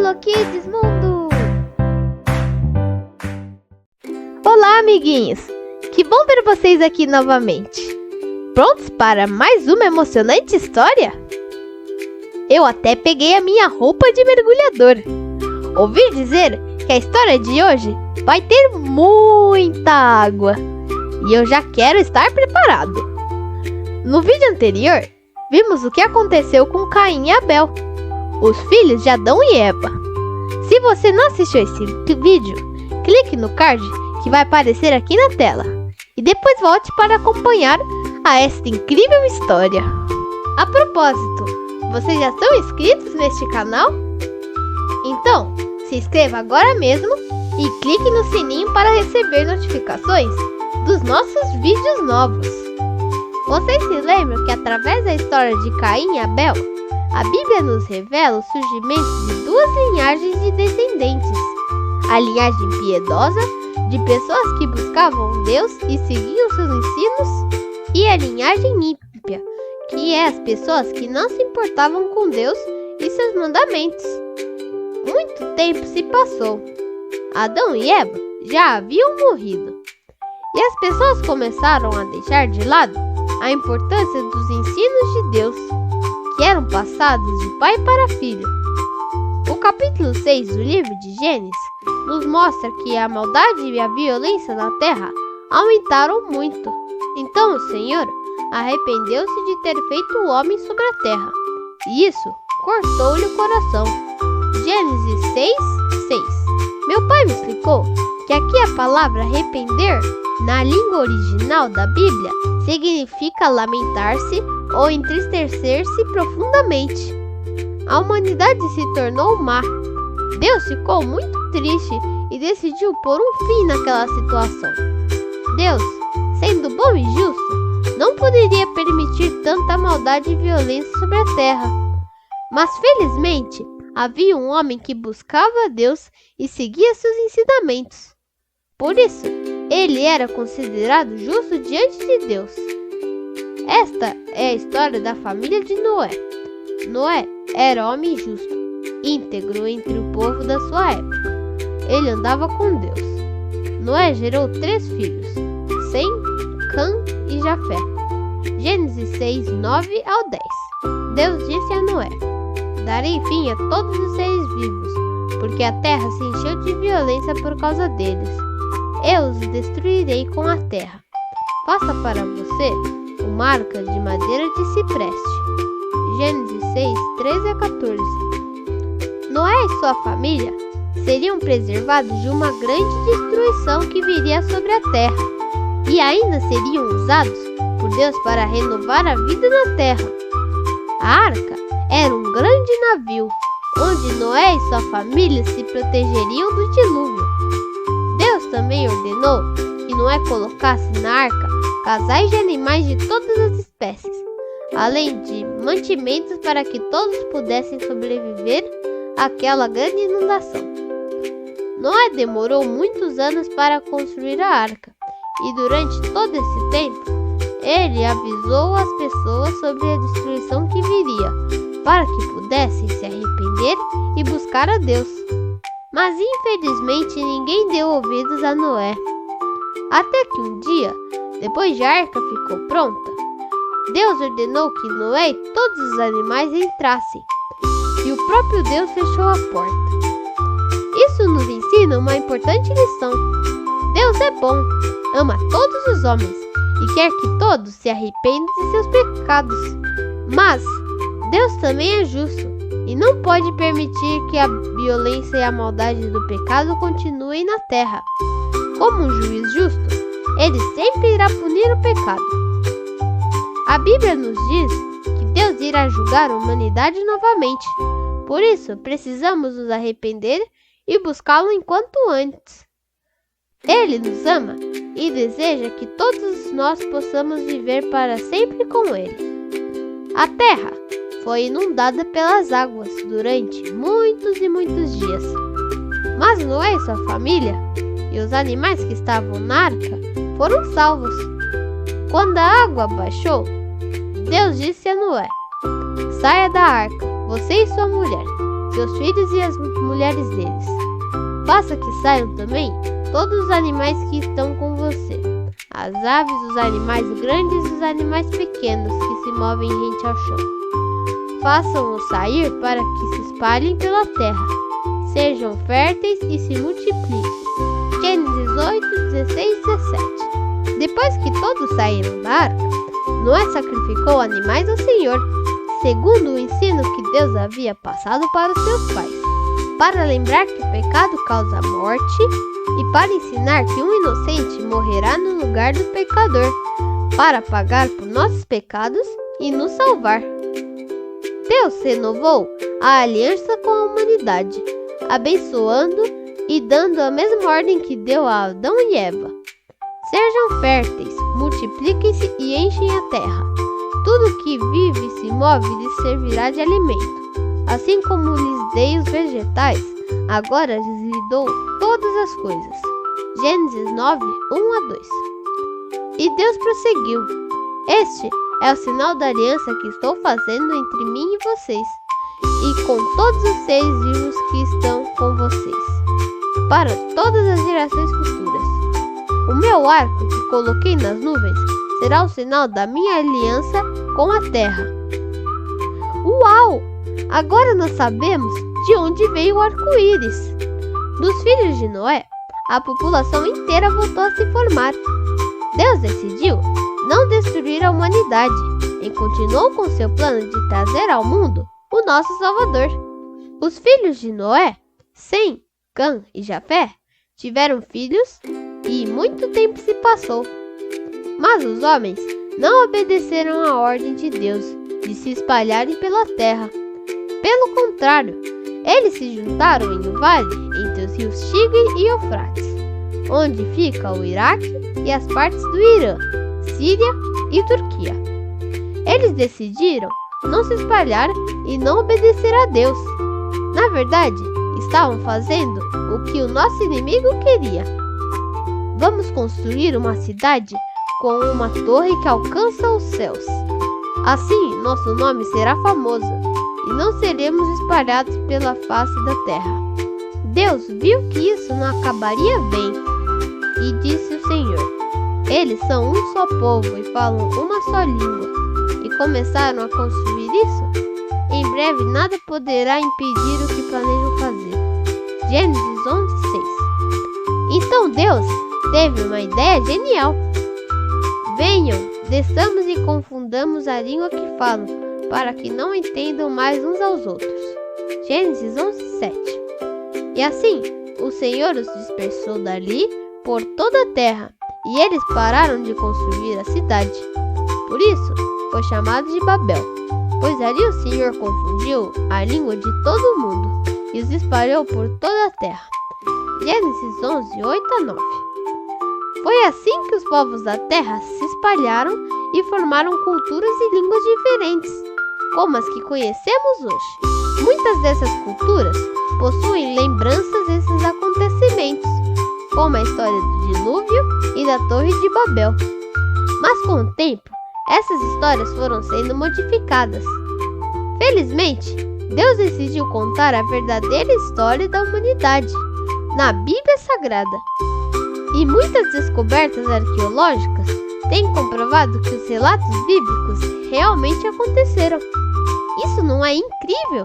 Holo Kids Mundo! Olá, amiguinhos! Que bom ver vocês aqui novamente! Prontos para mais uma emocionante história? Eu até peguei a minha roupa de mergulhador. Ouvi dizer que a história de hoje vai ter muita água e eu já quero estar preparado. No vídeo anterior, vimos o que aconteceu com Caim e Abel, os filhos de Adão e Eva. Se você não assistiu esse vídeo, clique no card que vai aparecer aqui na tela e depois volte para acompanhar esta incrível história. A propósito, vocês já estão inscritos neste canal? Então, se inscreva agora mesmo e clique no sininho para receber notificações dos nossos vídeos novos. Vocês se lembram que através da história de Caim e Abel, a Bíblia nos revela o surgimento de duas linhagens de descendentes. A linhagem piedosa, de pessoas que buscavam Deus e seguiam seus ensinos, e a linhagem ímpia, que é as pessoas que não se importavam com Deus e seus mandamentos. Muito tempo se passou. Adão e Eva já haviam morrido. E as pessoas começaram a deixar de lado a importância dos ensinos de Deus, que eram passados de pai para filho. O capítulo 6 do livro de Gênesis nos mostra que a maldade e a violência na terra aumentaram muito. Então o Senhor arrependeu-se de ter feito o homem sobre a terra, e isso cortou-lhe o coração. Gênesis 6:6. Meu pai me explicou que aqui a palavra arrepender, na língua original da Bíblia, significa lamentar-se ou entristecer-se profundamente. A humanidade se tornou má. Deus ficou muito triste e decidiu pôr um fim naquela situação. Deus, sendo bom e justo, não poderia permitir tanta maldade e violência sobre a terra. Mas felizmente, havia um homem que buscava a Deus e seguia seus ensinamentos. Por isso, ele era considerado justo diante de Deus. Esta é a história da família de Noé. Noé era homem justo, íntegro entre o povo da sua época. Ele andava com Deus. Noé gerou 3 filhos, Sem, Cã e Jafé. Gênesis 6:9 ao 10. Deus disse a Noé: darei fim a todos os seres vivos, porque a terra se encheu de violência por causa deles. Eu os destruirei com a terra. Faça para você uma arca de madeira de cipreste. Gênesis 6:13-14. Noé e sua família seriam preservados de uma grande destruição que viria sobre a terra, e ainda seriam usados por Deus para renovar a vida na terra. A arca era um grande navio, onde Noé e sua família se protegeriam do dilúvio. Deus também ordenou que Noé colocasse na arca casais de animais de todas as espécies, além de mantimentos para que todos pudessem sobreviver àquela grande inundação. Noé demorou muitos anos para construir a arca, e durante todo esse tempo, ele avisou as pessoas sobre a destruição que viria, para que pudessem se arrepender e buscar a Deus. Mas infelizmente ninguém deu ouvidos a Noé. Até que um dia, depois de a arca ficou pronta, Deus ordenou que Noé e todos os animais entrassem, e o próprio Deus fechou a porta. Isso nos ensina uma importante lição. Deus é bom, ama todos os homens e quer que todos se arrependam de seus pecados. Mas Deus também é justo e não pode permitir que a violência e a maldade do pecado continuem na terra. Como um juiz justo, ele sempre irá punir o pecado. A Bíblia nos diz que Deus irá julgar a humanidade novamente. Por isso, precisamos nos arrepender e buscá-lo enquanto antes. Ele nos ama e deseja que todos nós possamos viver para sempre com ele. A terra foi inundada pelas águas durante muitos e muitos dias. Mas Noé e sua família e os animais que estavam na arca foram salvos. Quando a água baixou, Deus disse a Noé: saia da arca, você e sua mulher, seus filhos e as mulheres deles. Faça que saiam também todos os animais que estão com você, as aves, os animais grandes e os animais pequenos que se movem rente ao chão. Façam-os sair para que se espalhem pela terra, sejam férteis e se multipliquem. Gênesis 8, 16 e 17. Depois que todos saíram da arca, Noé sacrificou animais ao Senhor, segundo o ensino que Deus havia passado para os seus pais, para lembrar que o pecado causa morte e para ensinar que um inocente morrerá no lugar do pecador, para pagar por nossos pecados e nos salvar. Deus renovou a aliança com a humanidade, abençoando e dando a mesma ordem que deu a Adão e Eva. Sejam férteis, multipliquem-se e enchem a terra. Tudo que vive e se move lhes servirá de alimento. Assim como lhes dei os vegetais, agora lhes dou todas as coisas. Gênesis 9, 1 a 2. E Deus prosseguiu: Este é o sinal da aliança que estou fazendo entre mim e vocês, e com todos os seres vivos que estão com vocês, para todas as gerações futuras. O meu arco que coloquei nas nuvens será o sinal da minha aliança com a terra. Uau! Agora nós sabemos de onde veio o arco-íris. Dos filhos de Noé, a população inteira voltou a se formar. Deus decidiu não destruir a humanidade e continuou com seu plano de trazer ao mundo o nosso Salvador. Os filhos de Noé, Sem, Cã e Jafé, tiveram filhos e muito tempo se passou. Mas os homens não obedeceram à ordem de Deus de se espalharem pela terra. Pelo contrário, eles se juntaram em um vale entre os rios Tigre e Eufrates, onde fica o Iraque e as partes do Irã, Síria e Turquia. Eles decidiram não se espalhar e não obedecer a Deus. Na verdade, estavam fazendo o que o nosso inimigo queria. Vamos construir uma cidade com uma torre que alcança os céus. Assim, nosso nome será famoso e não seremos espalhados pela face da terra. Deus viu que isso não acabaria bem e disse o Senhor: Eles são um só povo e falam uma só língua, e começaram a construir isso. Em breve nada poderá impedir o que planejam fazer. Gênesis 11, 6. Então Deus teve uma ideia genial. Venham, desçamos e confundamos a língua que falam, para que não entendam mais uns aos outros. Gênesis 11, 7. E assim, o Senhor os dispersou dali por toda a terra, e eles pararam de construir a cidade. Por isso, foi chamado de Babel, pois ali o Senhor confundiu a língua de todo mundo e os espalhou por toda a terra. Gênesis 11, 8 a 9. Foi assim que os povos da terra se espalharam e formaram culturas e línguas diferentes, como as que conhecemos hoje. Muitas dessas culturas possuem lembranças desses acontecimentos, como a história do dilúvio e da Torre de Babel. Mas com o tempo, essas histórias foram sendo modificadas. Felizmente, Deus decidiu contar a verdadeira história da humanidade na Bíblia Sagrada. E muitas descobertas arqueológicas têm comprovado que os relatos bíblicos realmente aconteceram. Isso não é incrível?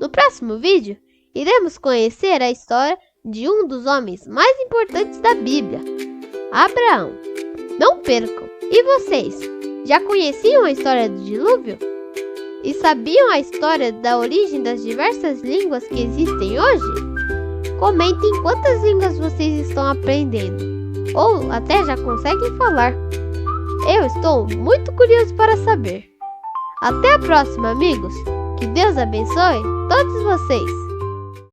No próximo vídeo, iremos conhecer a história de um dos homens mais importantes da Bíblia, Abraão. Não percam! E vocês, já conheciam a história do dilúvio? E sabiam a história da origem das diversas línguas que existem hoje? Comentem quantas línguas vocês estão aprendendo, ou até já conseguem falar. Eu estou muito curioso para saber. Até a próxima, amigos! Que Deus abençoe todos vocês!